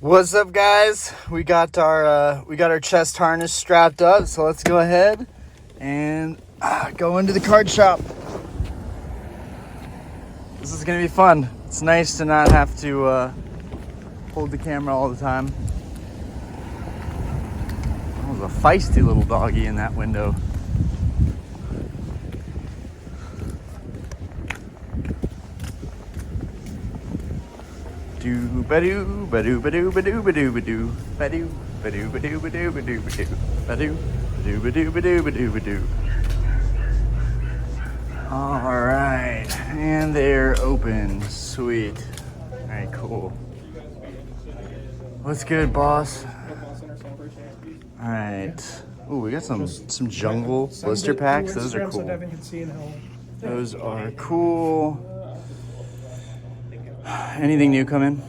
What's up, guys? We got our chest harness strapped up, so let's go ahead and go into the card shop. This is gonna be fun. It's nice to not have to hold the camera all the time. That was a feisty little doggy in that window. Do ba-doo ba-doo ba-doo ba-doo ba-doo ba-doo ba-doo ba-doo ba-doo ba-doo ba-doo ba-doo ba-doo ba-doo ba-doo ba-doo ba-doo. All right, and they're open. Sweet. All right, cool. What's good, boss? All right. Ooh, we got some jungle blister packs. Those are cool. Those are cool. Anything new come in?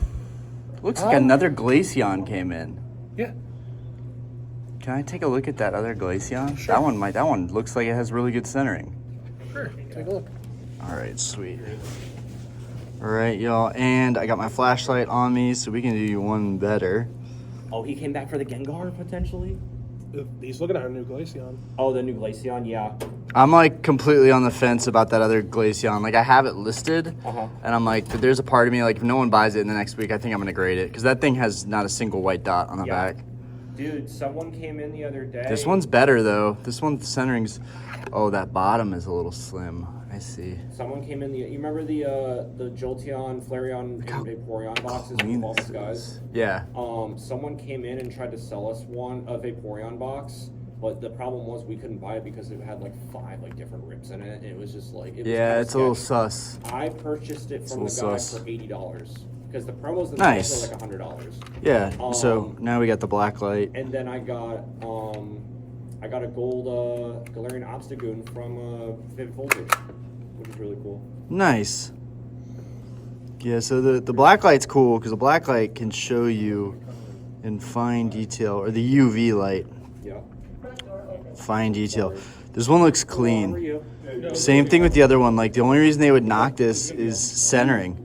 Looks like another Glaceon came in. Yeah. Can I take a look at that other Glaceon? Sure. That one looks like it has really good centering. Sure, take a look. All right, sweet. All right, y'all, and I got my flashlight on me, so we can do one better. Oh, he came back for the Gengar, potentially? He's looking at a new Glaceon. Oh, the new Glaceon, yeah. I'm like completely on the fence about that other Glaceon. Like I have it listed, and I'm like, there's a part of me like if no one buys it in the next week, I think I'm gonna grade it because that thing has not a single white dot on the back. Dude, someone came in the other day. This one's better though. This one's centering's. Oh, that bottom is a little slim. I see. Someone came in you remember the Jolteon, Flareon, and Vaporeon boxes with all these guys? Yeah. Someone came in and tried to sell us a Vaporeon box. But the problem was we couldn't buy it because it had like 5 different rips in it, and it was just like it's a little sus. I purchased it from the guy for $80 because the promos in nice. were like $100. Yeah. So now we got the black light. And then I got a gold Galarian Obstagoon from Vivid Voltage, which is really cool. Nice. Yeah. So the black light's cool because the black light can show you in fine detail, or the UV light. Yeah. Fine detail. This one looks clean. Same thing with the other one. Like the only reason they would knock this is centering,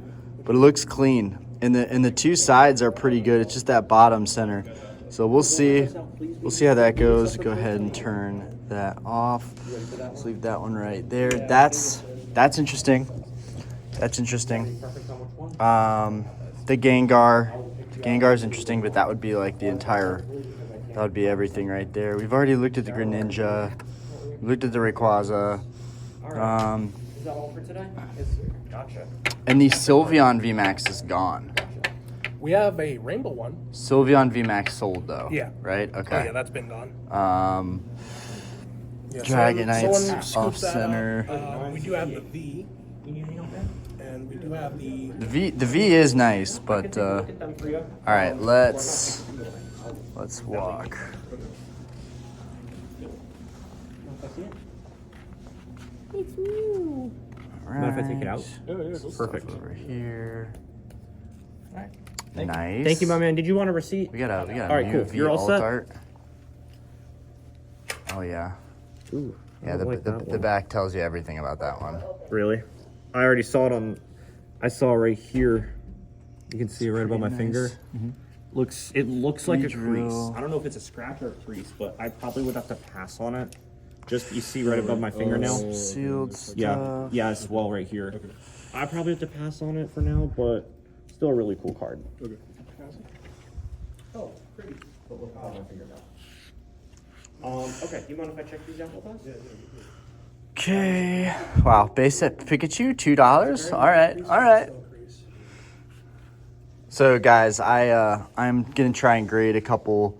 but it looks clean. And the two sides are pretty good. It's just that bottom center. So we'll see. We'll see how that goes. Go ahead and turn that off. Let's leave that one right there. That's interesting. That's interesting. The Gengar is interesting, but that would be like the entire. That would be everything right there. We've already looked at the Greninja, looked at the Rayquaza. Is that all for today? Gotcha. And the Sylveon VMAX is gone. We have a rainbow one. Sylveon VMAX sold though. Yeah. Right? Okay. Oh, yeah, that's been gone. Dragonite's off center. We do have the V. And we do have the The V is nice, but all right, let's walk. It's new. All right. Mind if I take it out? Perfect. Over here. Nice. Thank you, my man. Did you want a receipt? We got a All right, cool. V You're all set? art. Oh yeah. Ooh, Yeah, the back tells you everything about that one. Really? I already saw it on. I saw it right here. You can see it right above my finger. It looks like a crease. I don't know if it's a scratch or a crease, but I probably would have to pass on it. Just you see right above my fingernail. Sealed stuff. Yeah, it's well right here. Okay. I probably have to pass on it for now, but still a really cool card. Okay. Oh, pretty. Okay. Do you mind if I check these out with us? Okay. Wow, base set Pikachu, $2. All right. So guys, I'm gonna try and grade a couple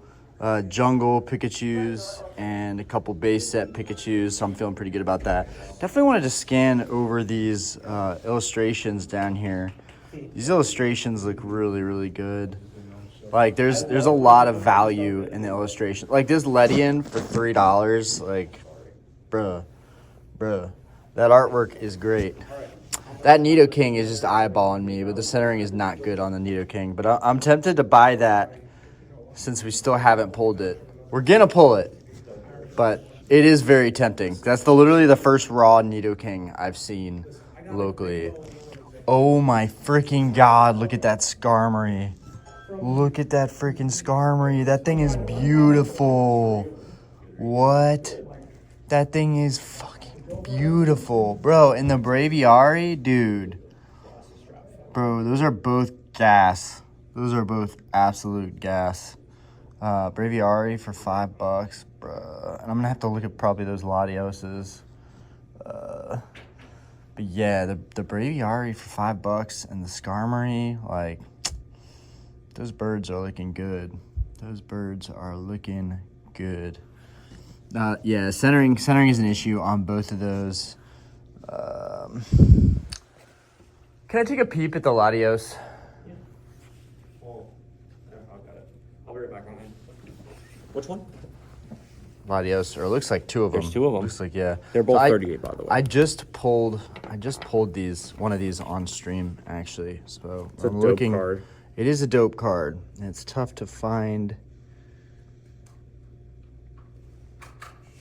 jungle Pikachus and a couple base set Pikachus, so I'm feeling pretty good about that. Definitely wanted to scan over these illustrations down here. These illustrations look really, really good. Like there's a lot of value in the illustration. Like this Ledian for $3, like bruh. That artwork is great. That Nidoking is just eyeballing me, but the centering is not good on the Nidoking. But I'm tempted to buy that since we still haven't pulled it. We're going to pull it, but it is very tempting. That's literally the first raw Nidoking I've seen locally. Oh my freaking god, look at that Skarmory. Look at that freaking Skarmory. That thing is beautiful. What? That thing is fucking beautiful. Bro, and the Braviary, dude. Bro, those are both gas. Those are both absolute gas. Braviary for $5, bruh. And I'm gonna have to look at probably those Latioses. But yeah, the Braviary for $5 and the Skarmory, like, those birds are looking good. Those birds are looking good. Yeah, centering is an issue on both of those. Can I take a peep at the Latios? Yeah. Oh, I've got it. I'll be right back on it. Which one? Latios, or it looks like two of them. There's two of them. Looks like, yeah. They're both So 38, by the way. I just pulled one of these on stream, actually. So It's a dope card. It is a dope card, and it's tough to find.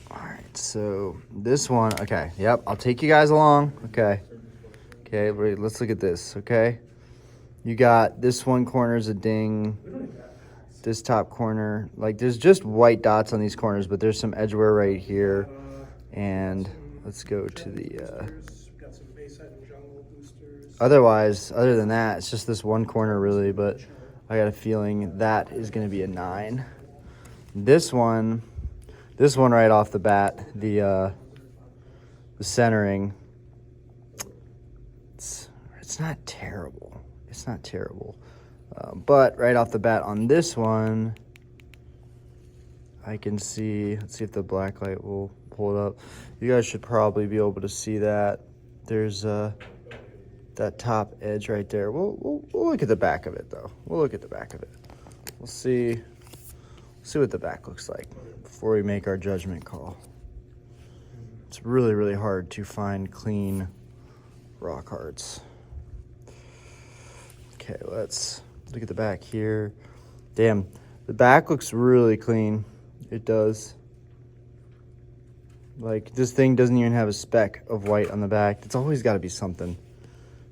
All right, so this one, okay, yep, I'll take you guys along, okay. Okay, let's look at this, okay? You got this one corner is a ding. This top corner, like there's just white dots on these corners, but there's some edgeware right here. And let's go to the, Got some base set and jungle boosters. otherwise, other than that, it's just this one corner really, but I got a feeling that is gonna be a 9. This one right off the bat, the centering, it's not terrible. It's not terrible. But right off the bat on this one, I can see, let's see if the black light will pull it up. You guys should probably be able to see that. There's that top edge right there. We'll look at the back of it though. We'll look at the back of it. We'll see what the back looks like before we make our judgment call. It's really, really hard to find clean raw cards. Okay, let's look at the back here. Damn, the back looks really clean. It does. Like, this thing doesn't even have a speck of white on the back. It's always got to be something.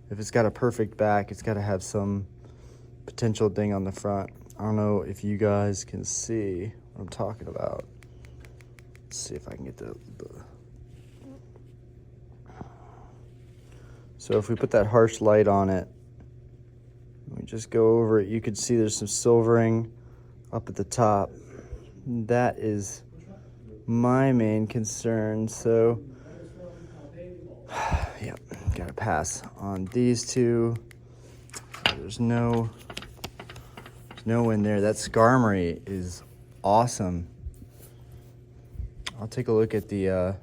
If it's got a perfect back, it's got to have some potential ding on the front. I don't know if you guys can see what I'm talking about. Let's see if I can get the... So if we put that harsh light on it, we just go over it, you can see there's some silvering up at the top. That is my main concern. So, yep, gotta pass on these two. There's no win there. That Skarmory is awesome. I'll take a look at the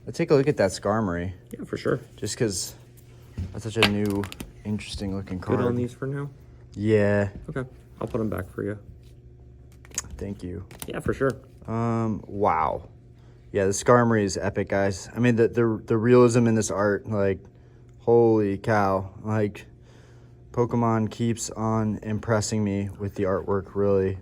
let's take a look at that Skarmory. Yeah, for sure. Just because that's such a new, interesting looking card. Good on these for now? Yeah. Okay. I'll put them back for you. Thank you. Yeah, for sure. Wow. Yeah, the Skarmory is epic, guys. I mean, the realism in this art, like, holy cow. Like, Pokemon keeps on impressing me with the artwork, really.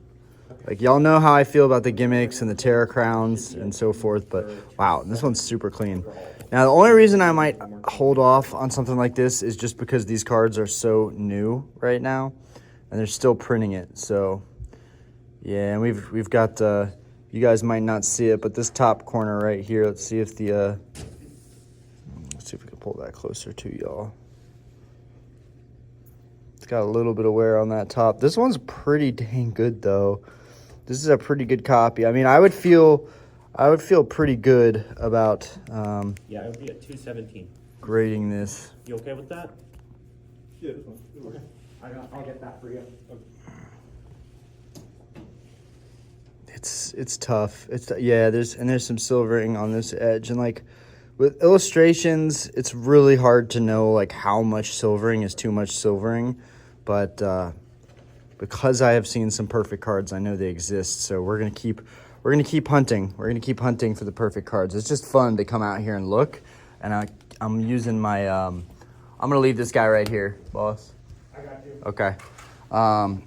Like, y'all know how I feel about the gimmicks and the Terra Crowns and so forth, but wow, this one's super clean. Now, the only reason I might hold off on something like this is just because these cards are so new right now, and they're still printing it. So, yeah, and we've got, you guys might not see it, but this top corner right here, let's see if we can pull that closer to y'all. It's got a little bit of wear on that top. This one's pretty dang good, though. This is a pretty good copy. I mean, I would feel pretty good about Yeah, it would be at 217. grading this. You okay with that? Yeah, this one. Okay. I'll get that for you. Okay. It's tough. Yeah. There's some silvering on this edge, and like with illustrations, it's really hard to know like how much silvering is too much silvering, but because I have seen some perfect cards, I know they exist. So we're gonna keep hunting. We're gonna keep hunting for the perfect cards. It's just fun to come out here and look, and I'm using my I'm gonna leave this guy right here, boss. I got you. Okay.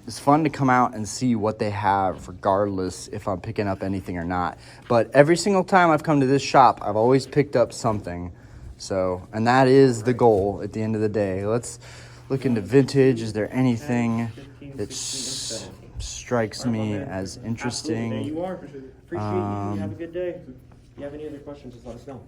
It's fun to come out and see what they have, regardless if I'm picking up anything or not. But every single time I've come to this shop, I've always picked up something. So, and that is the goal at the end of the day. Let's look into vintage. Is there anything that's strikes me as There interesting. you are. Appreciate you. Have a good day. If you have any other questions, just let us know.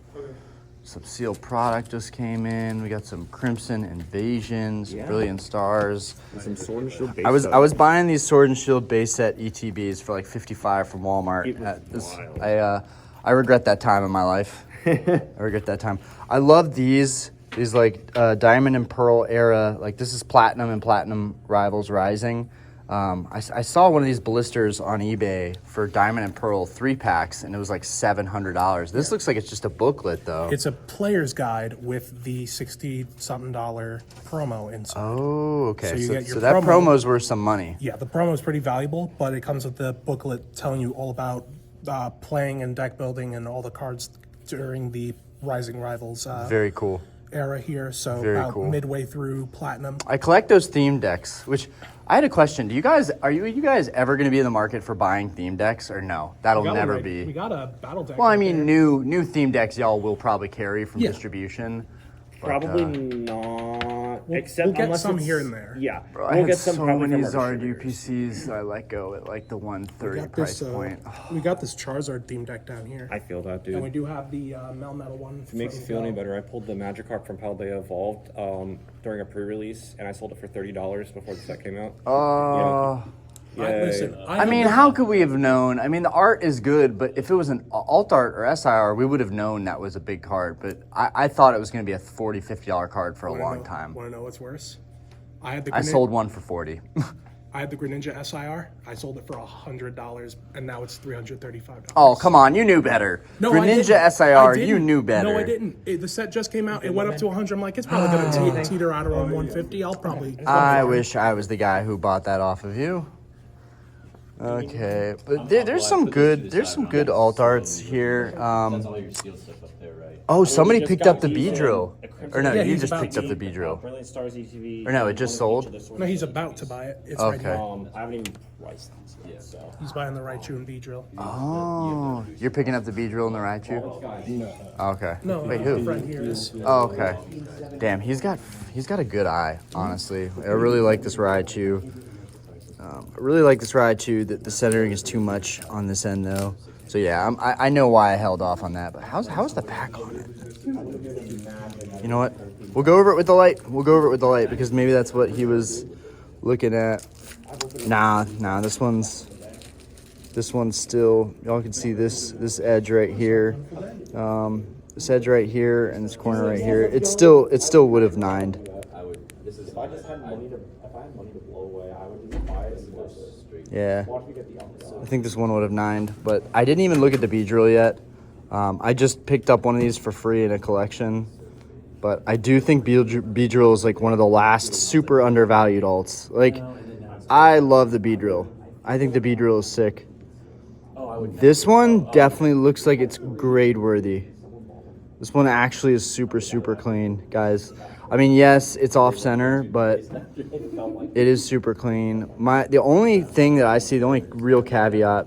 Some sealed product just came in. We got some Crimson Invasions, Yeah. Brilliant Stars. And some Sword and Shield base. I was buying these Sword and Shield base set ETBs for like 55 from Walmart. It was wild. I regret that time in my life. I regret that time. I love these like Diamond and Pearl era. Like this is Platinum and Platinum Rivals Rising. I saw one of these blisters on eBay for Diamond and Pearl 3-packs, and it was like $700. This looks like it's just a booklet, though. It's a player's guide with the $60-something promo inside. Oh, okay. So you get your so that promo. promo's worth some money. Yeah, the promo is pretty valuable, but it comes with the booklet telling you all about playing and deck building and all the cards during the Rising Rivals Very cool. era here. So Very about cool. midway through Platinum. I collect those theme decks, which I had a question. Do you guys are you guys ever going to be in the market for buying theme decks or no? That'll never be. We got a battle deck. Well, I right mean, there. new theme decks y'all will probably carry from Yeah. distribution. But, Probably not. Except we'll get unless some it's- here and there. Yeah, Bro, I we'll had get some so probably many from our Zard distributors. UPCs I let go at like the 130 We got price this, point. we got this Charizard theme deck down here. I feel that, And we dude. do have the Melmetal one. If it makes you feel any better, I pulled the Magikarp from Paldea Evolved during a pre-release, and I sold it for $30 before the set came out. Listen, I mean, how could we have known? I mean, the art is good, but if it was an alt art or SIR, we would have known that was a big card. But I thought it was going to be a $40, $50 card for a long time. Want to know what's worse? I had the I sold one for 40. I had the Greninja SIR. I sold it for $100, and now it's $335. Oh, come on, you knew better. No, I Greninja didn't. I SIR, didn't. you knew better. No, I didn't. The set just came out. It went up to 100. I'm like, it's probably going to teeter out around 150. I'll probably. I wish I was the guy who bought that off of you. Okay, but there's some good alt arts here. That's all your steel stuff up there, right? Oh, somebody just picked got up the these, Beedrill. Or no, Yeah, you he's just about picked up to. the Beedrill. Brilliant Stars ETV. Or no, it just sold? No, he's about to buy it. It's Okay. right here. I haven't even priced these yet, so. He's buying the Raichu and V-Drill. Oh, you're picking up the Beedrill and the Raichu? Okay. No, Wait, the who? friend here is. Oh, okay. Damn, he's got a good eye, honestly. I really like this Raichu. I really like this Raichu. The centering is too much on this end, though. So yeah, I know why I held off on that. But how's the pack on it? You know what? We'll go over it with the light. We'll go over it with the light because maybe that's what he was looking at. Nah. This one's still. Y'all can see this edge right here. This edge right here and this corner right here. It still would have nined. If I just had money to blow away, I would just buy it and go straight. Yeah. Watch me get the opposite. I think this one would have nined, but I didn't even look at the Beedrill yet. I just picked up one of these for free in a collection, but I do think Beedrill is like one of the last super undervalued alts. Like, I love the Beedrill. I think the Beedrill is sick. This one definitely looks like it's grade worthy. This one actually is super clean, guys. I mean, yes, it's off center, but it is super clean. The only thing that I see, the only real caveat,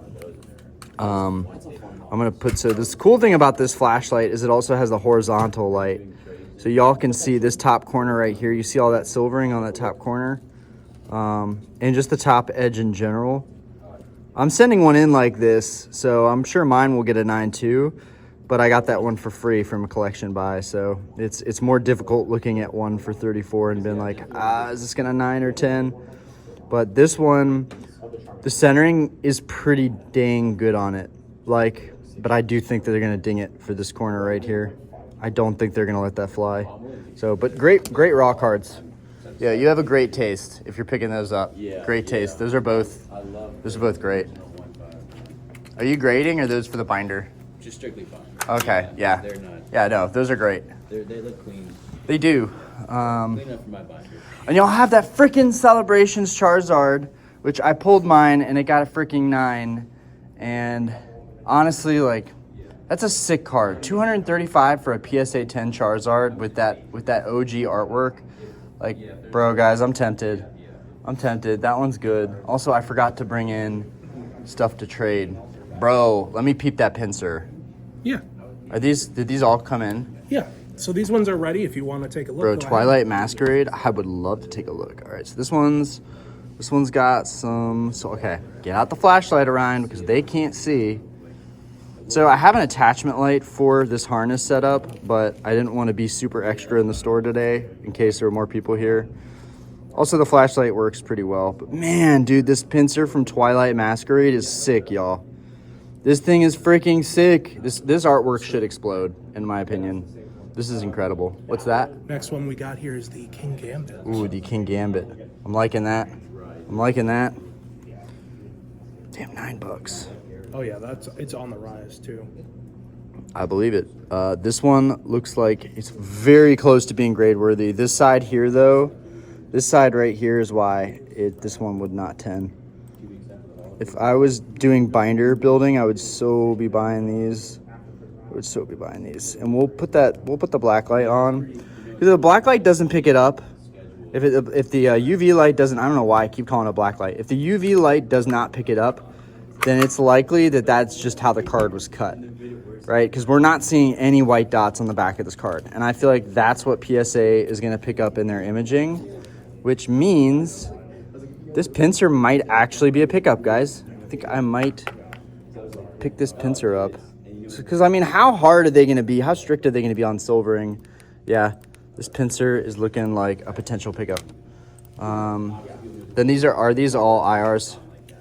I'm gonna put, so this cool thing about this flashlight is it also has the horizontal light. So y'all can see this top corner right here. You see all that silvering on that top corner? And just the top edge in general. I'm sending one in like this, so I'm sure mine will get a 9.2. But I got that one for free from a collection buy, so it's more difficult looking at one for 34 and being like, is this gonna 9 or 10? But this one, the centering is pretty dang good on it. Like, but I do think that they're gonna ding it for this corner right here. I don't think they're gonna let that fly. So, but great raw cards. Yeah, you have a great taste if you're picking those up. Yeah, Great taste. Those are both great. 1.5. Are you grading or are those for the binder? Just strictly fine. Okay, yeah. They're not. Yeah, no, those are great. They look clean. They do. Clean enough for my binder. And y'all have that freaking Celebrations Charizard, which I pulled mine and it got a freaking 9. And honestly, like, that's a sick card. 235 for a PSA 10 Charizard with that OG artwork. Like, bro, guys, I'm tempted. That one's good. Also, I forgot to bring in stuff to trade. Bro, let me peep that pincer. Yeah. Did these all come in? Yeah. So these ones are ready if you want to take a look. Bro, Go ahead. Twilight Masquerade, I would love to take a look. All right, so this one's This one's got some, so okay, get out the flashlight, Orion, because they can't see. So I have an attachment light for this harness setup, but I didn't want to be super extra in the store today in case there were more people here. Also, the flashlight works pretty well. But man, dude, this pincer from Twilight Masquerade is sick, y'all. This thing is freaking sick. This artwork should explode, in my opinion. This is incredible. What's that? Next one we got here is the King Gambit. Ooh, the King Gambit. I'm liking that. I'm liking that. Damn, $9. Oh yeah, it's on the rise too. I believe it. This one looks like it's very close to being grade worthy. This side here, though, this side right here is why this one would not 10. If I was doing binder building, I would so be buying these. And we'll put the black light on. If the black light doesn't pick it up, if the UV light doesn't, I don't know why I keep calling it a black light. If the UV light does not pick it up, then it's likely that that's just how the card was cut, right? Because we're not seeing any white dots on the back of this card. And I feel like that's what PSA is going to pick up in their imaging, which means this pincer might actually be a pickup, guys. I think I might pick this pincer up. Because, I mean, how hard are they going to be? How strict are they going to be on silvering? Yeah, this pincer is looking like a potential pickup. Then are these all IRs?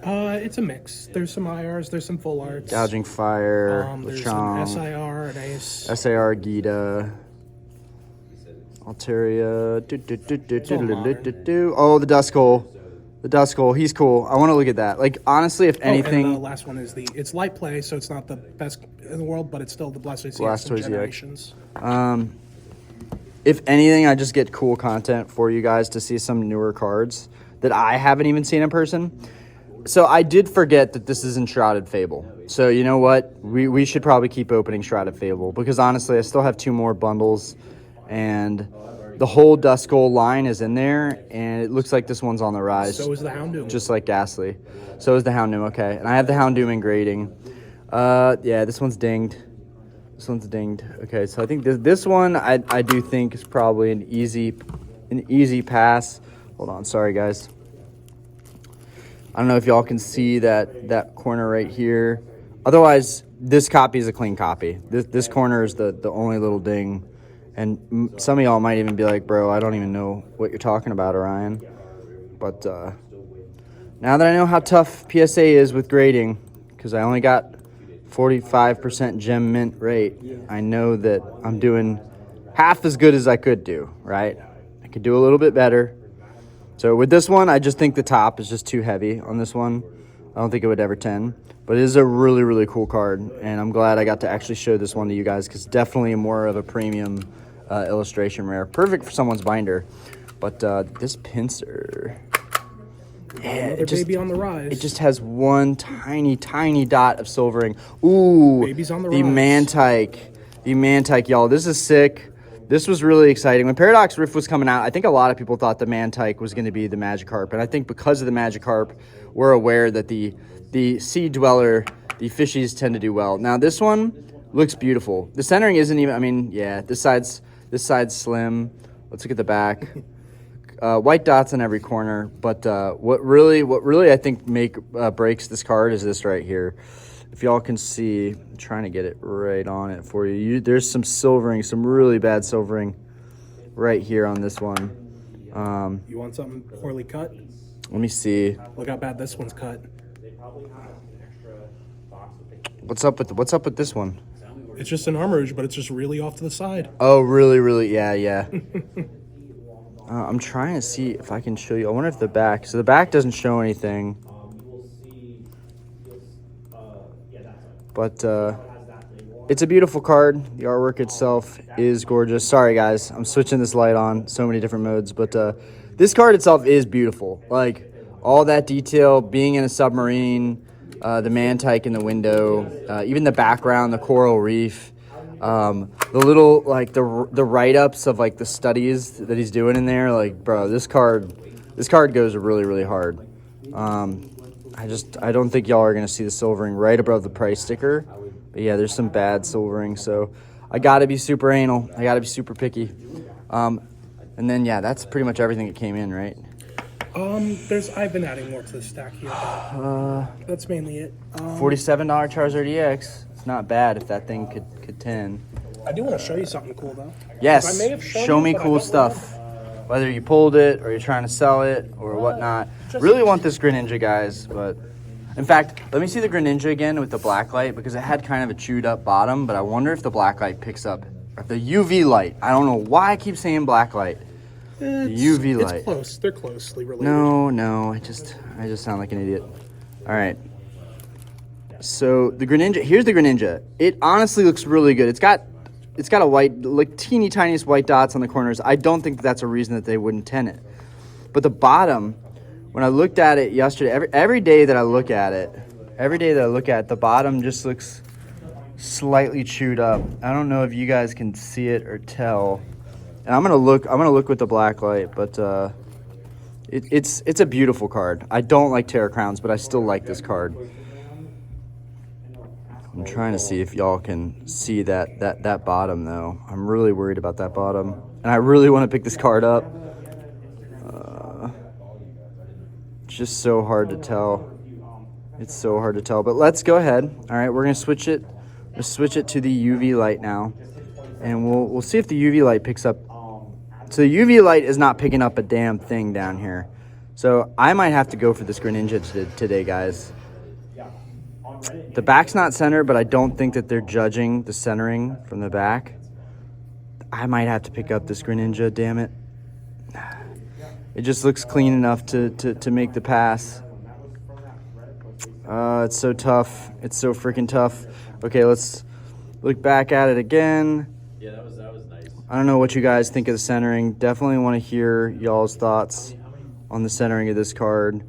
It's a mix. There's some IRs, there's some full arts. Gouging Fire, There's Lechonk, some SIR and ACE. SAR Gita, Alteria. Oh, the Duskull. The Duskull, he's cool. I want to look at that. Like, honestly, if anything... and the last one is it's light play, so it's not the best in the world, but it's still the Blastoise Blastoise EX Generations. If anything, I just get cool content for you guys to see some newer cards that I haven't even seen in person. So I did forget that this is Enshrouded Fable. So you know what? We should probably keep opening Shrouded Fable because honestly, I still have 2 more bundles and the whole Duskull line is in there and it looks like this one's on the rise. So is the Houndoom. Just like Ghastly. So is the Houndoom, okay. And I have the Houndoom in grading. Yeah, this one's dinged. This one's dinged. Okay, so I think this one I do think is probably an easy pass. Hold on, sorry guys. I don't know if y'all can see that corner right here. Otherwise, this copy is a clean copy. This corner is the only little ding. And some of y'all might even be like, bro, I don't even know what you're talking about, Orion. But now that I know how tough PSA is with grading, because I only got 45% gem mint rate, I know that I'm doing half as good as I could do, right? I could do a little bit better. So with this one, I just think the top is just too heavy on this one. I don't think it would ever 10. But it is a really, really cool card. And I'm glad I got to actually show this one to you guys because definitely more of a premium illustration rare. Perfect for someone's binder. But this pincer... Yeah, Another baby on the rise. It just has one tiny, tiny dot of silvering. Ooh, Baby's on the the rise. Mantike. The Mantike, y'all. This is sick. This was really exciting. When Paradox Rift was coming out, I think a lot of people thought the Mantike was going to be the Magikarp. And I think because of the Magikarp, we're aware that the Sea Dweller, the fishies tend to do well. Now, this one looks beautiful. The centering isn't even, I mean, yeah, this side's slim. Let's look at the back. White dots on every corner. But what really I think breaks this card is this right here. If y'all can see, I'm trying to get it right on it for you. There's some silvering, some really bad silvering right here on this one. You want something poorly cut? Let me see. Look how bad this one's cut. What's up with this one? It's just an Armor Rouge, but it's just really off to the side. Oh, really, really, yeah. I'm trying to see if I can show you. I wonder if the back. So the back doesn't show anything. But it's a beautiful card. The artwork itself is gorgeous. Sorry, guys. I'm switching this light on. So many different modes. But this card itself is beautiful. Like, all that detail, being in a submarine, the Mantike in the window, even the background, the coral reef, the little, like, the write-ups of, like, the studies that he's doing in there. Like, bro, this card goes really, really hard. I don't think y'all are going to see the silvering right above the price sticker. But yeah, there's some bad silvering. So I got to be super anal. I got to be super picky. And then, yeah, that's pretty much everything that came in, right? I've been adding more to the stack here. But that's mainly it. $47 Charizard EX. It's not bad if that thing could 10. I do want to show you something cool though. Yes, I may have shown show you, me but I cool don't stuff. Whether you pulled it or you're trying to sell it or whatnot. Really want this Greninja, guys, but in fact, let me see the Greninja again with the black light because it had kind of a chewed up bottom, but I wonder if the black light picks up the UV light. I don't know why I keep saying black light. The UV light. It's close. They're closely related. No, I just sound like an idiot. All right. So the Greninja, here's the Greninja. It honestly looks really good. It's got a white, like teeny tiniest white dots on the corners. I don't think that's a reason that they wouldn't 10 it. But the bottom, when I looked at it yesterday, every day that I look at it, the bottom just looks slightly chewed up. I don't know if you guys can see it or tell. And I'm gonna look with the black light, but it's a beautiful card. I don't like Terra Crowns, but I still like this card. I'm trying to see if y'all can see that bottom though. I'm really worried about that bottom, and I really want to pick this card up. It's just so hard to tell. It's so hard to tell, but let's go ahead. All right, we're gonna switch it. Let's switch it to the UV light now, and we'll see if the UV light picks up. So the UV light is not picking up a damn thing down here. So I might have to go for this Greninja today, guys. The back's not centered, but I don't think that they're judging the centering from the back. I might have to pick up this Greninja, damn it. It just looks clean enough to make the pass. It's so tough. It's so freaking tough. Okay, let's look back at it again. Yeah, that was nice. I don't know what you guys think of the centering. Definitely want to hear y'all's thoughts on the centering of this card.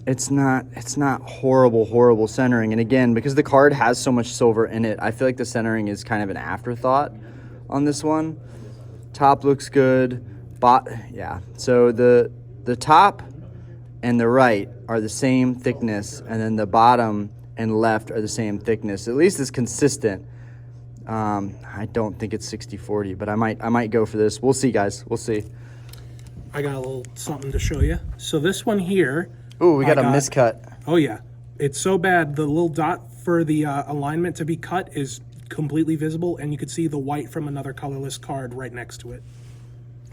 It's not horrible centering. And again, because the card has so much silver in it, I feel like the centering is kind of an afterthought on this one. Top looks good. Yeah. So the top and the right are the same thickness, and then the bottom and left are the same thickness. At least it's consistent. I don't think it's 60-40, but I might go for this. We'll see, guys. We'll see. I got a little something to show you. So this one here. Ooh, we got a miscut. Oh yeah, it's so bad. The little dot for the alignment to be cut is completely visible, and you could see the white from another colorless card right next to it.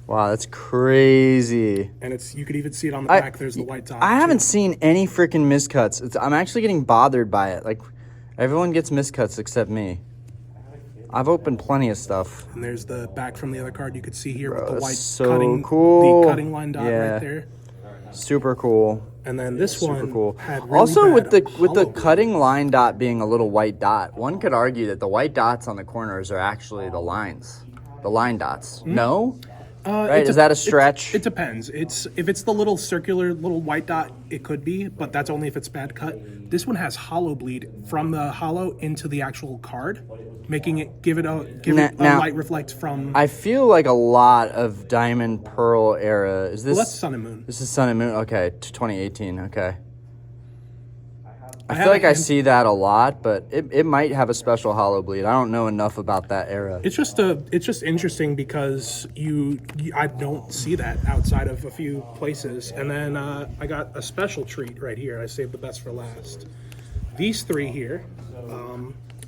Wow, that's crazy. And you could even see it on the back. There's the white dot. I haven't seen any freaking miscuts. I'm actually getting bothered by it. Like, everyone gets miscuts except me. I've opened plenty of stuff. And there's the back from the other card. You could see here with the white so cool. the cutting line dot right there. Super cool. And then this one cool. had really also bad with the hollow. cutting line dot being a little white dot, one could argue that the white dots on the corners are actually the lines, the line dots. No, right? Is that a stretch? It depends. If it's the little circular little white dot, it could be, but that's only if it's bad cut. This one has hollow bleed from the hollow into the actual card, making it give it a light reflect from. I feel like a lot of Diamond Pearl era. Is this? Well, that's Sun and Moon. This is Sun and Moon. Okay, 2018. Okay. I feel like I see that a lot, but it might have a special hollow bleed. I don't know enough about that era. It's just interesting because I don't see that outside of a few places. And then I got a special treat right here. I saved the best for last. These three here,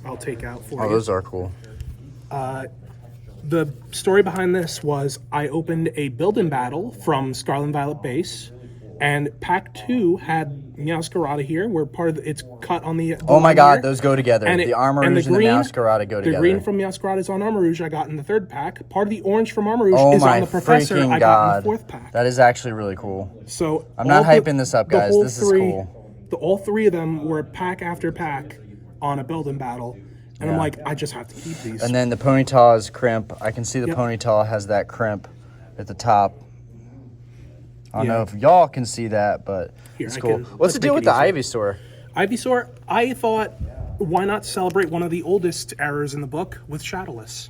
I'll take out for you. Oh, those are cool. The story behind this was I opened a build-in battle from Scarlet and Violet base, and pack 2 had Meowscarada here, where part of it's cut on the Oh my God, here. those go together. And the Armor Rouge and the Meowscarada go together. The green from Meowscarada is on Armor Rouge I got in the 3rd pack. Part of the orange from Armor Rouge is on the Professor I got in the 4th pack. That is actually really cool. So I'm not hyping this up, guys. This is cool. All three of them were pack after pack on a build-in battle. And I'm like, I just have to keep these. And then the Ponyta is crimp. I can see the Ponyta has that crimp at the top. I don't know if y'all can see that, but it's cool. What's the deal with the Ivysaur? Ivysaur, I thought, why not celebrate one of the oldest errors in the book with Shadowless?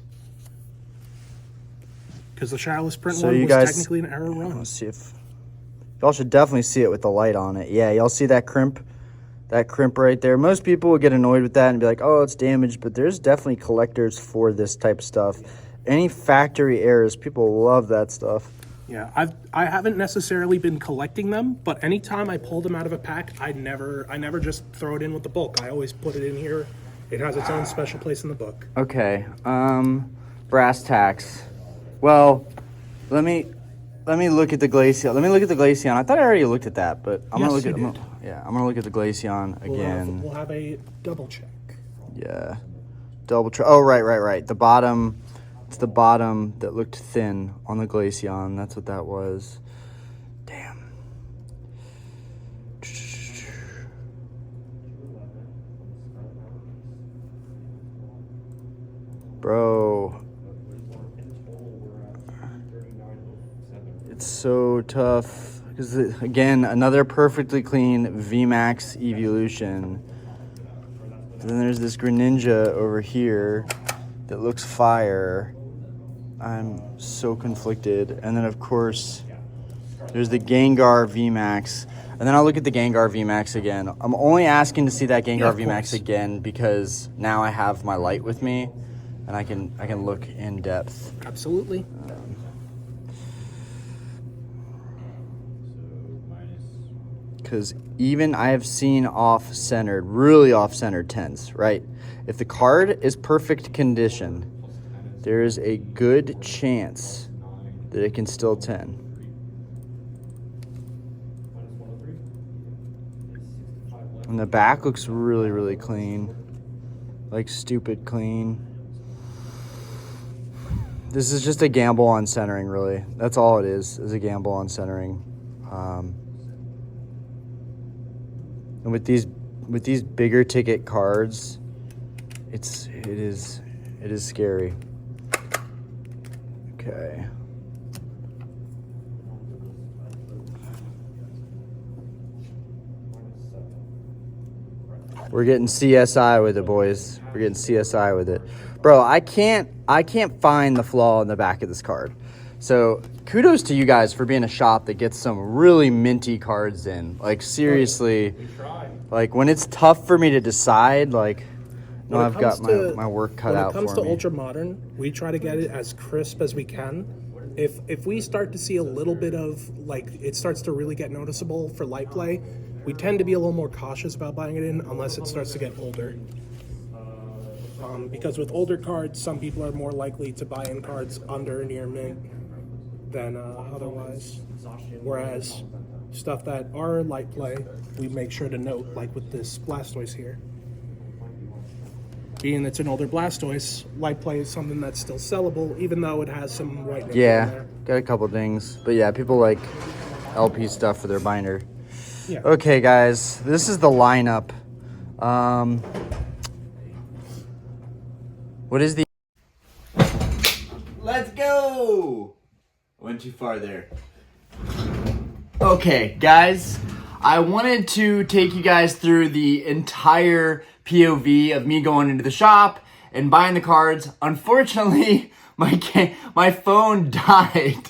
Because the Shadowless print one was technically an error run. Let's see if y'all should definitely see it with the light on it. Yeah, y'all see that crimp? That crimp right there. Most people would get annoyed with that and be like, oh, it's damaged, but there's definitely collectors for this type of stuff. Any factory errors, people love that stuff. Yeah, I haven't necessarily been collecting them, but anytime I pull them out of a pack, I never just throw it in with the bulk. I always put it in here. It has its own special place in the book. Okay. Brass tacks. Well, let me look at the Glaceon. Let me look at the Glaceon. I thought I already looked at that, but I'm Yes, gonna look you at. did. I'm gonna look at the Glaceon again. We'll have a double check. Yeah. Double check. Oh, right. The bottom. It's the bottom that looked thin on the Glaceon. That's what that was. Damn. Bro. It's so tough. Because, again, another perfectly clean VMAX Evolution. And then there's this Greninja over here that looks fire. I'm so conflicted. And then, of course, there's the Gengar VMAX. And then I'll look at the Gengar VMAX again. I'm only asking to see that Gengar VMAX again because now I have my light with me and I can look in depth. Absolutely. Because even I have seen off-centered, really off-centered 10s, right? If the card is perfect condition, there is a good chance that it can still 10. And the back looks really, really clean. Like stupid clean. This is just a gamble on centering, really. That's all it is a gamble on centering. And with these bigger ticket cards, it is scary. Okay. We're getting CSI with it, boys. We're getting CSI with it. Bro, I can't find the flaw in the back of this card. So kudos to you guys for being a shop that gets some really minty cards in. Like, seriously, like when it's tough for me to decide, like, no, I've got my work cut out for me. When it comes to ultra modern, we try to get it as crisp as we can. If we start to see a little bit of, like, it starts to really get noticeable for light play, we tend to be a little more cautious about buying it in unless it starts to get older. Because with older cards, some people are more likely to buy in cards under near mint than otherwise. Whereas stuff that are light play, we make sure to note, like with this Blastoise here. Being it's an older Blastoise, light play is something that's still sellable, even though it has some white nickel in Yeah, there. got a couple things. But yeah, people like LP stuff for their binder. Yeah. Okay, guys, this is the lineup. What is the... Let's go! Went too far there. Okay, guys, I wanted to take you guys through the entire POV of me going into the shop and buying the cards. Unfortunately, my phone died.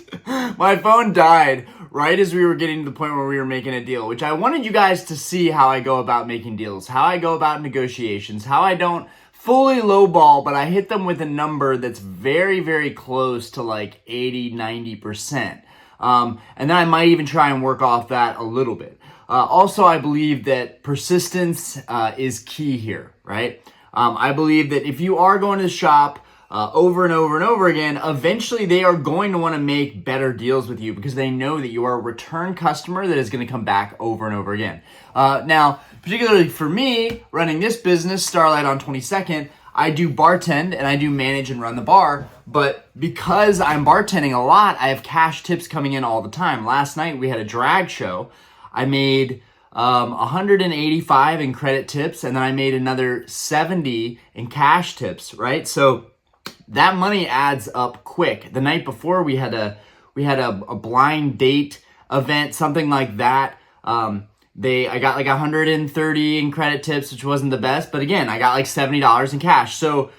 My phone died right as we were getting to the point where we were making a deal, which I wanted you guys to see how I go about making deals, how I go about negotiations, how I don't fully lowball, but I hit them with a number that's very, very close to like 80, 90%. And then I might even try and work off that a little bit. Also, I believe that persistence is key here, right? I believe that if you are going to the shop over and over and over again, eventually they are going to want to make better deals with you because they know that you are a return customer that is going to come back over and over again. Now, particularly for me, running this business, Starlight on 22nd, I do bartend and I do manage and run the bar, but because I'm bartending a lot, I have cash tips coming in all the time. Last night we had a drag show. I made 185 in credit tips, and then I made another 70 in cash tips, right? So that money adds up quick. The night before we had a blind date event, something like that. I got like 130 in credit tips, which wasn't the best, but again, I got like $70 in cash. So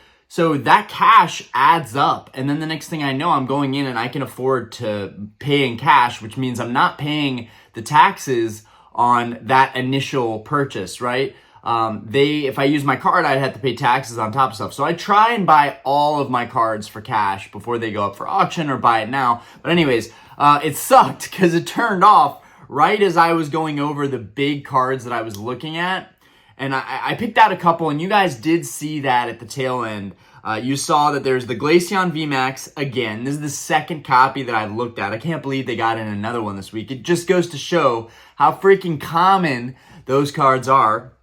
that cash adds up. And then the next thing I know, I'm going in and I can afford to pay in cash, which means I'm not paying the taxes on that initial purchase, right? if I use my card, I'd have to pay taxes on top of stuff. So I try and buy all of my cards for cash before they go up for auction or buy it now. But anyways, it sucked because it turned off right as I was going over the big cards that I was looking at. And I picked out a couple, and you guys did see that at the tail end. You saw that there's the Glaceon VMAX again. This is the second copy that I've looked at. I can't believe they got in another one this week. It just goes to show how freaking common those cards are.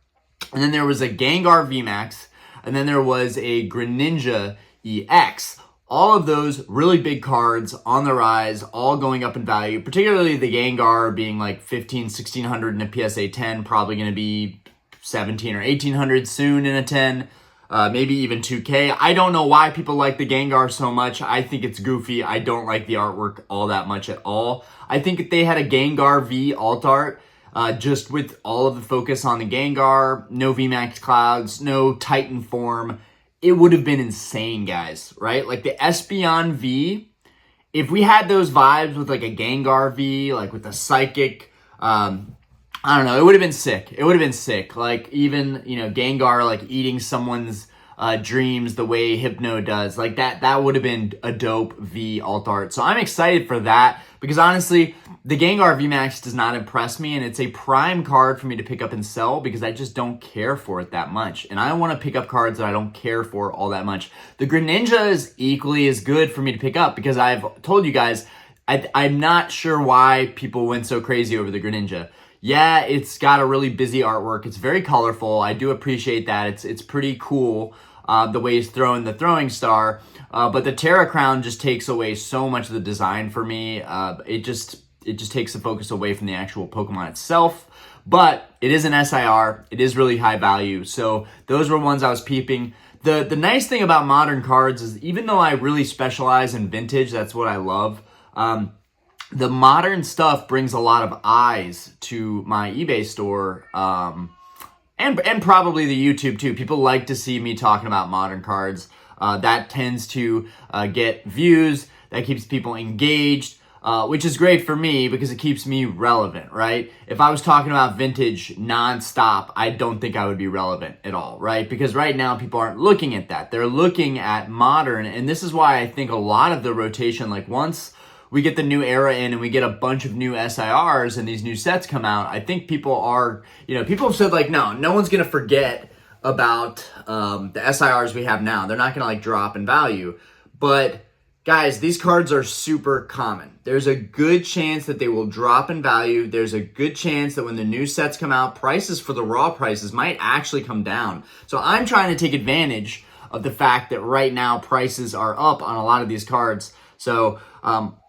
And then there was a Gengar VMAX, and then there was a Greninja EX. All of those really big cards on the rise, all going up in value, particularly the Gengar being like 1,1600 in a PSA 10, probably going to be 17 or 1800 soon in a 10, maybe even 2K. I don't know why people like the Gengar so much. I think it's goofy. I don't like the artwork all that much at all. I think if they had a Gengar V alt art, just with all of the focus on the Gengar, no VMAX clouds, no Titan form, it would have been insane, guys, right? Like the Espeon V, if we had those vibes with like a Gengar V, like with a Psychic, I don't know. It would have been sick. It would have been sick. Like even, Gengar like eating someone's dreams the way Hypno does. Like that would have been a dope V alt art. So I'm excited for that because honestly, the Gengar VMAX does not impress me, and it's a prime card for me to pick up and sell because I just don't care for it that much. And I want to pick up cards that I don't care for all that much. The Greninja is equally as good for me to pick up because I've told you guys, I'm not sure why people went so crazy over the Greninja. Yeah, it's got a really busy artwork. It's very colorful. I do appreciate that. It's pretty cool the way he's throwing the throwing star. But the Terra Crown just takes away so much of the design for me. It just takes the focus away from the actual Pokemon itself. But it is an SIR. It is really high value. So those were ones I was peeping. The nice thing about modern cards is even though I really specialize in vintage, that's what I love. The modern stuff brings a lot of eyes to my eBay store, and probably the YouTube too. People like to see me talking about modern cards. That tends to get views. That keeps people engaged, which is great for me because it keeps me relevant, right? If I was talking about vintage nonstop, I don't think I would be relevant at all, right? Because right now people aren't looking at that. They're looking at modern, and this is why I think a lot of the rotation, like once we get the new era in and we get a bunch of new SIRs and these new sets come out, I think people are, people have said like, no one's going to forget about the SIRs we have now. They're not going to like drop in value. But guys, these cards are super common. There's a good chance that they will drop in value. There's a good chance that when the new sets come out, prices for the raw prices might actually come down. So I'm trying to take advantage of the fact that right now prices are up on a lot of these cards. So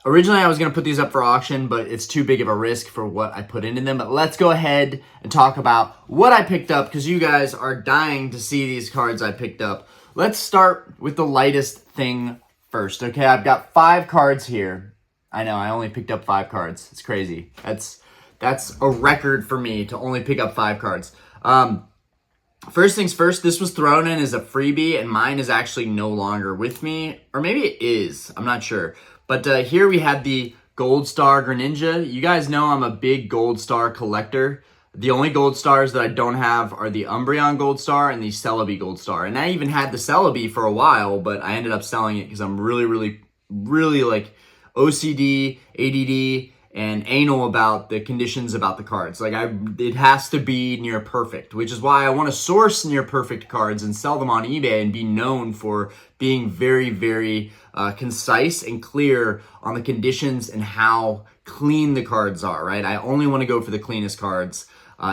originally I was going to put these up for auction, but it's too big of a risk for what I put into them. But let's go ahead and talk about what I picked up because you guys are dying to see these cards I picked up. Let's start with the lightest thing first. Okay, I've got 5 cards here. I know, I only picked up 5 cards. It's crazy. That's a record for me to only pick up 5 cards. First things first, this was thrown in as a freebie, and mine is actually no longer with me. Or maybe it is. I'm not sure. But here we had the Gold Star Greninja. You guys know I'm a big Gold Star collector. The only Gold Stars that I don't have are the Umbreon Gold Star and the Celebi Gold Star. And I even had the Celebi for a while, but I ended up selling it because I'm really, really, really like OCD, ADD, and anal about the conditions about the cards. Like it has to be near perfect, which is why I want to source near perfect cards and sell them on eBay and be known for being very, very concise and clear on the conditions and how clean the cards are, right? I only want to go for the cleanest cards.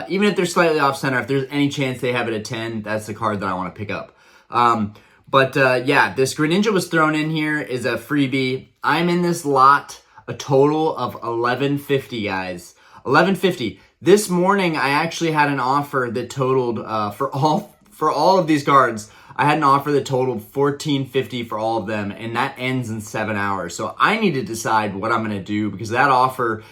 Even if they're slightly off center, if there's any chance they have it at 10, that's the card that I want to pick up. Yeah, this Greninja was thrown in here as a freebie. I'm in this lot a total of $11.50, guys. $11.50. This morning, I actually had an offer that totaled for all of these cards. I had an offer that totaled $14.50 for all of them, and that ends in 7 hours. So I need to decide what I'm gonna do because that offer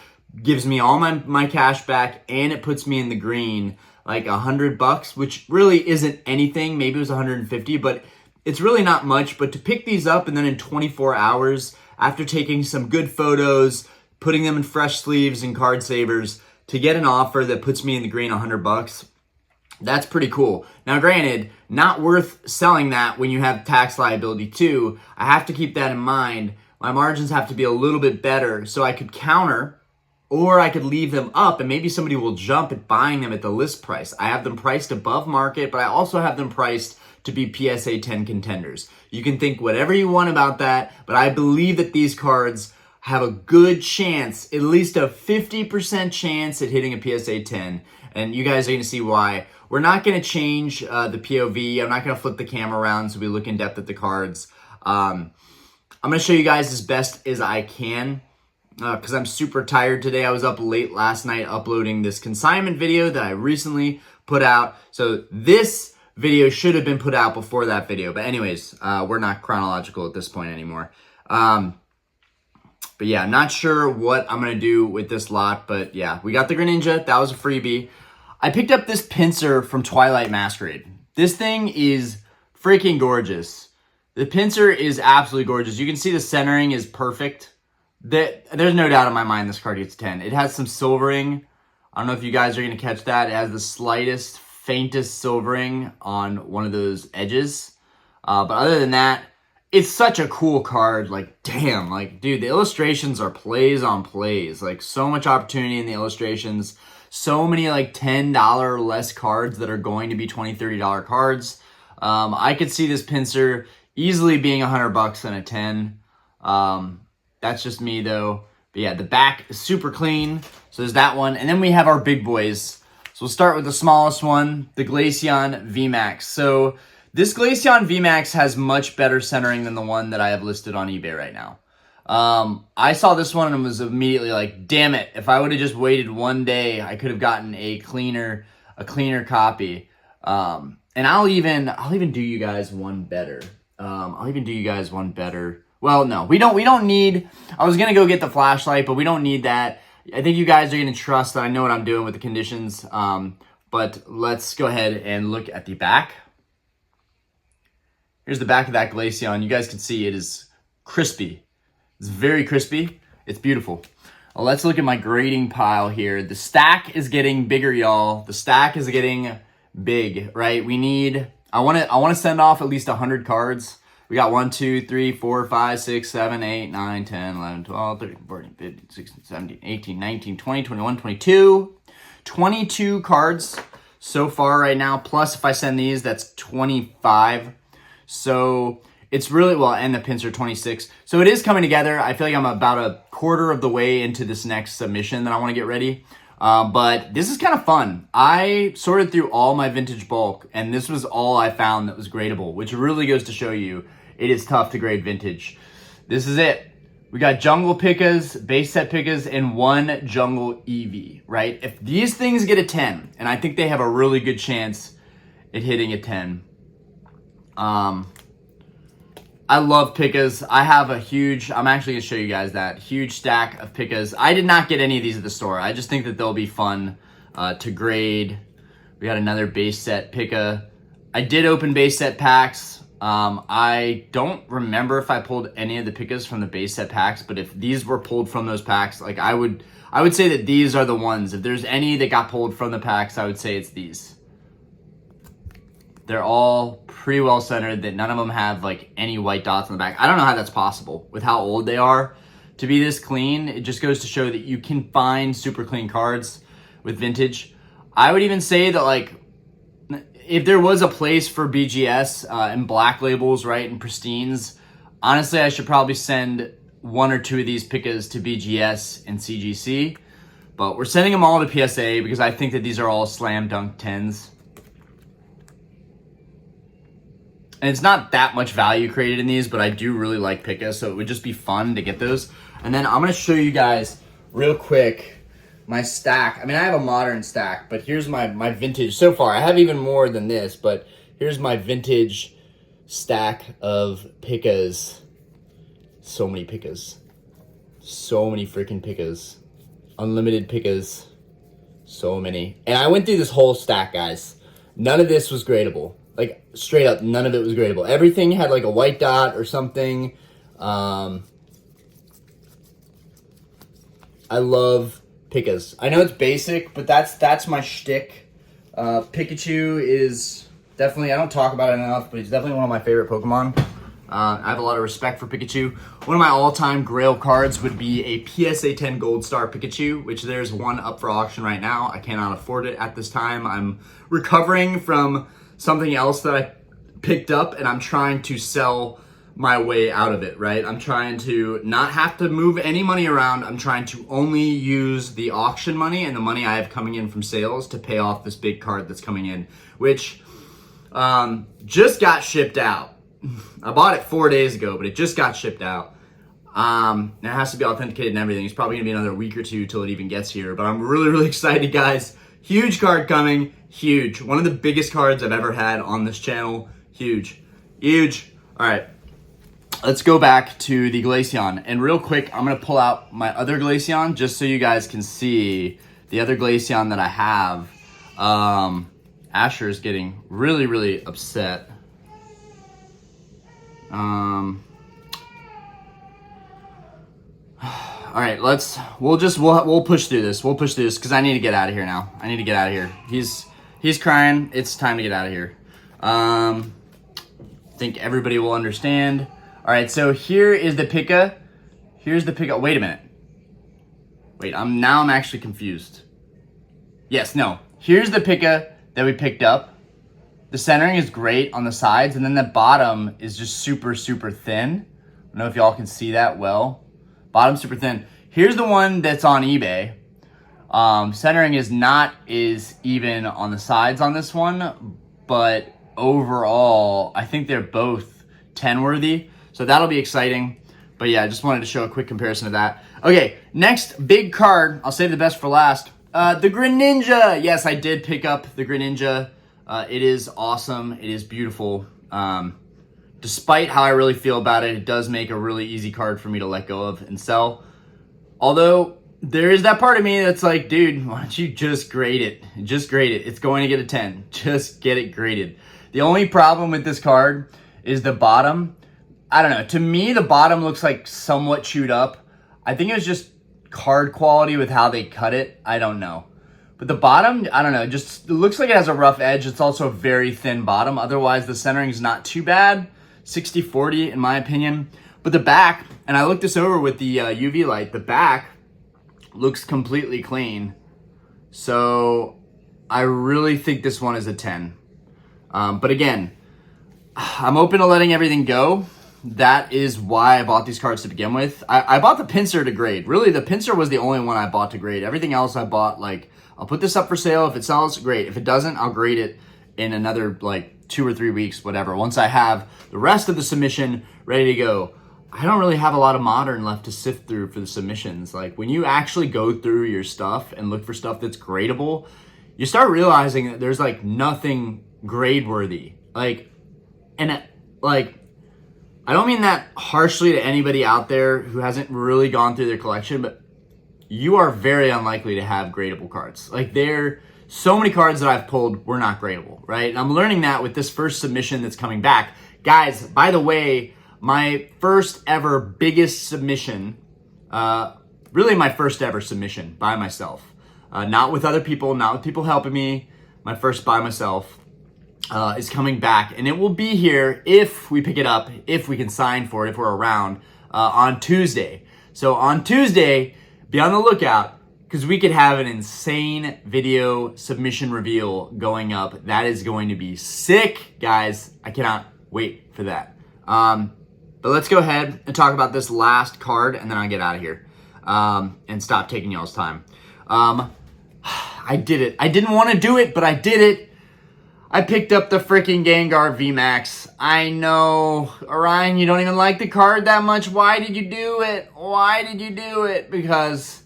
gives me all my cash back and it puts me in the green like $100, which really isn't anything. Maybe it was 150, but it's really not much. But to pick these up and then in 24 hours, after taking some good photos, putting them in fresh sleeves and card savers, to get an offer that puts me in the green $100, That's pretty cool. Now, granted, not worth selling that when you have tax liability too. I have to keep that in mind. My margins have to be a little bit better so I could counter, or I could leave them up and maybe somebody will jump at buying them at the list price. I have them priced above market, but I also have them priced to be PSA 10 contenders. You can think whatever you want about that, but I believe that these cards have a good chance, at least a 50% chance at hitting a PSA 10. And you guys are gonna see why. We're not gonna change the POV. I'm not gonna flip the camera around so we look in depth at the cards. I'm gonna show you guys as best as I can because I'm super tired today. I was up late last night uploading this consignment video that I recently put out. So this video should have been put out before that video. But anyways, we're not chronological at this point anymore. But yeah, I'm not sure what I'm going to do with this lot. But yeah, we got the Greninja. That was a freebie. I picked up this pincer from Twilight Masquerade. This thing is freaking gorgeous. The pincer is absolutely gorgeous. You can see the centering is perfect. There's no doubt in my mind this card gets 10. It has some silvering. I don't know if you guys are going to catch that. It has the slightest, faintest silvering on one of those edges. But other than that, it's such a cool card. Like, damn, like, dude, the illustrations are plays on plays. Like, so much opportunity in the illustrations. So many, like, $10 or less cards that are going to be $20, $30 cards. I could see this pincer easily being $100 and a 10. That's just me, though. But yeah, the back is super clean. So there's that one. And then we have our big boys. So we'll start with the smallest one, the Glaceon VMAX. So this Glaceon VMAX has much better centering than the one that I have listed on eBay right now. I saw this one and was immediately like, damn it, if I would have just waited one day, I could have gotten a cleaner copy. And I'll even do you guys one better. Well, no, we don't need, I was going to go get the flashlight, but we don't need that. I think you guys are going to trust that I know what I'm doing with the conditions. But let's go ahead and look at the back. Here's the back of that Glaceon. You guys can see it is crispy. It's very crispy. It's beautiful. Well, let's look at my grading pile here. The stack is getting bigger, y'all. The stack is getting big, right? I want to send off at least 100 cards. We got 1, 2, 3, 4, 5, 6, 7, 8, 9, 10, 11, 12, 13, 14, 15, 16, 17, 18, 19, 20, 21, 22. 22 cards so far right now. Plus, if I send these, that's 25. So it's really, well, and the pincer 26. So it is coming together. I feel like I'm about a quarter of the way into this next submission that I want to get ready. But this is kind of fun. I sorted through all my vintage bulk, and this was all I found that was gradable, which really goes to show you it is tough to grade vintage. This is it. We got jungle Pikas, base set Pikas, and one jungle Eevee, right? If these things get a 10, and I think they have a really good chance at hitting a 10. I love Pikas. I have a huge, I'm actually going to show you guys that, huge stack of Pikas. I did not get any of these at the store. I just think that they'll be fun to grade. We got another base set Pika. I did open base set packs. I don't remember if I pulled any of the Pikas from the base set packs, but if these were pulled from those packs, like I would say that these are the ones. If there's any that got pulled from the packs, I would say it's these. They're all pretty well centered, that none of them have like any white dots on the back. I don't know how that's possible with how old they are to be this clean. It just goes to show that you can find super clean cards with vintage. I would even say that, like, if there was a place for BGS and black labels, right, and pristines, honestly, I should probably send 1 or 2 of these Pikas to BGS and CGC. But we're sending them all to PSA because I think that these are all slam dunk 10s. And it's not that much value created in these, but I do really like Pika, so it would just be fun to get those. And then I'm going to show you guys real quick my stack. I mean, I have a modern stack, but here's my vintage so far. I have even more than this, but here's my vintage stack of Pikas. So many Pikas. So many freaking Pikas. Unlimited Pikas. So many. And I went through this whole stack, guys. None of this was gradable. Like, straight up, none of it was gradable. Everything had, like, a white dot or something. I love Pikas. I know it's basic, but that's my shtick. Pikachu is definitely, I don't talk about it enough, but he's definitely one of my favorite Pokemon. I have a lot of respect for Pikachu. One of my all-time grail cards would be a PSA 10 Gold Star Pikachu, which there's one up for auction right now. I cannot afford it at this time. I'm recovering from something else that I picked up, and I'm trying to sell my way out of it, right? I'm trying to not have to move any money around. I'm trying to only use the auction money and the money I have coming in from sales to pay off this big card that's coming in, which just got shipped out. I bought it 4 days ago, but it just got shipped out. It has to be authenticated and everything. It's probably gonna be another week or two till it even gets here, but I'm really, really excited, guys. Huge card coming, huge. One of the biggest cards I've ever had on this channel. Huge, huge. All right, let's go back to the Glaceon. And real quick, I'm gonna pull out my other Glaceon just so you guys can see the other Glaceon that I have. Asher is getting really, really upset. All right, we'll push through this. We'll push through this because I need to get out of here now. I need to get out of here. He's crying. It's time to get out of here. I think everybody will understand. All right, so here is the Pika. Here's the Pika. Wait a minute. Wait, I'm actually confused. Yes, no. Here's the Pika that we picked up. The centering is great on the sides, and then the bottom is just super, super thin. I don't know if y'all can see that well. Bottom super thin. Here's the one that's on eBay. Centering is not as even on the sides on this one, but overall, I think they're both 10 worthy. So that'll be exciting. But yeah, I just wanted to show a quick comparison of that. Okay, next big card. I'll save the best for last. The Greninja. Yes, I did pick up the Greninja. It is awesome. It is beautiful. Despite how I really feel about it, it does make a really easy card for me to let go of and sell. Although, there is that part of me that's like, dude, why don't you just grade it? Just grade it. It's going to get a 10. Just get it graded. The only problem with this card is the bottom. I don't know. To me, the bottom looks like somewhat chewed up. I think it was just card quality with how they cut it. I don't know. But the bottom, I don't know, just it looks like it has a rough edge. It's also a very thin bottom. Otherwise, the centering is not too bad. 60-40 in my opinion. But the back, and I looked this over with the UV light, the back looks completely clean. So I really think this one is a 10. But again, I'm open to letting everything go. That is why I bought these cards to begin with. I bought the pincer to grade. Really, the pincer was the only one I bought to grade. Everything else I bought, like, I'll put this up for sale. If it sells, great. If it doesn't, I'll grade it in another, like, 2 or 3 weeks, whatever. Once I have the rest of the submission ready to go. I don't really have a lot of modern left to sift through for the submissions. Like, when you actually go through your stuff and look for stuff that's gradable, you start realizing that there's, like, nothing grade worthy. Like, and, like, I don't mean that harshly to anybody out there who hasn't really gone through their collection, but you are very unlikely to have gradable cards. Like, so many cards that I've pulled were not gradable, right? And I'm learning that with this first submission that's coming back. Guys, by the way, my first ever biggest submission, really my first ever submission by myself, not with other people, not with people helping me, my first by myself, is coming back, and it will be here if we pick it up, if we can sign for it, if we're around, on Tuesday. So on Tuesday, be on the lookout, because we could have an insane video submission reveal going up. That is going to be sick, guys. I cannot wait for that. But let's go ahead and talk about this last card, and then I'll get out of here and stop taking y'all's time. I did it. I didn't want to do it, but I did it. I picked up the freaking Gengar VMAX. I know, Orion, you don't even like the card that much. Why did you do it? Why did you do it? Because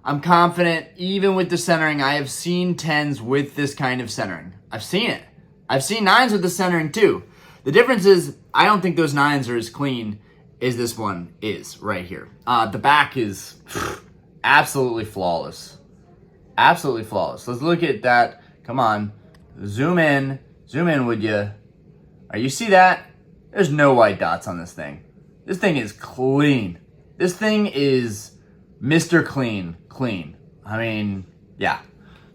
I'm confident, even with the centering, I have seen 10s with this kind of centering. I've seen it. I've seen 9s with the centering too. The difference is, I don't think those 9s are as clean as this one is right here. The back is absolutely flawless. Absolutely flawless. Let's look at that. Come on. Zoom in, would you? All right, you see that? There's no white dots on this thing. This thing is clean. This thing is Mr. Clean. I mean, yeah.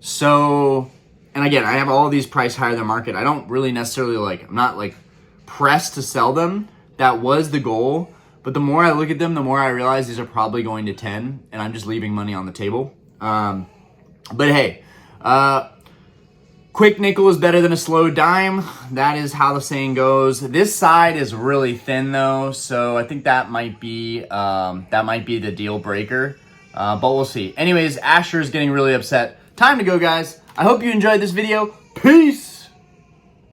So And again, I have all these priced higher than market. I don't really necessarily I'm not like pressed to sell them. That was the goal. But the more I look at them, the more I realize these are probably going to 10 and I'm just leaving money on the table. But hey, quick nickel is better than a slow dime. That is how the saying goes. This side is really thin though. So I think that might be the deal breaker. But we'll see. Anyways, Asher is getting really upset. Time to go, guys. I hope you enjoyed this video. Peace!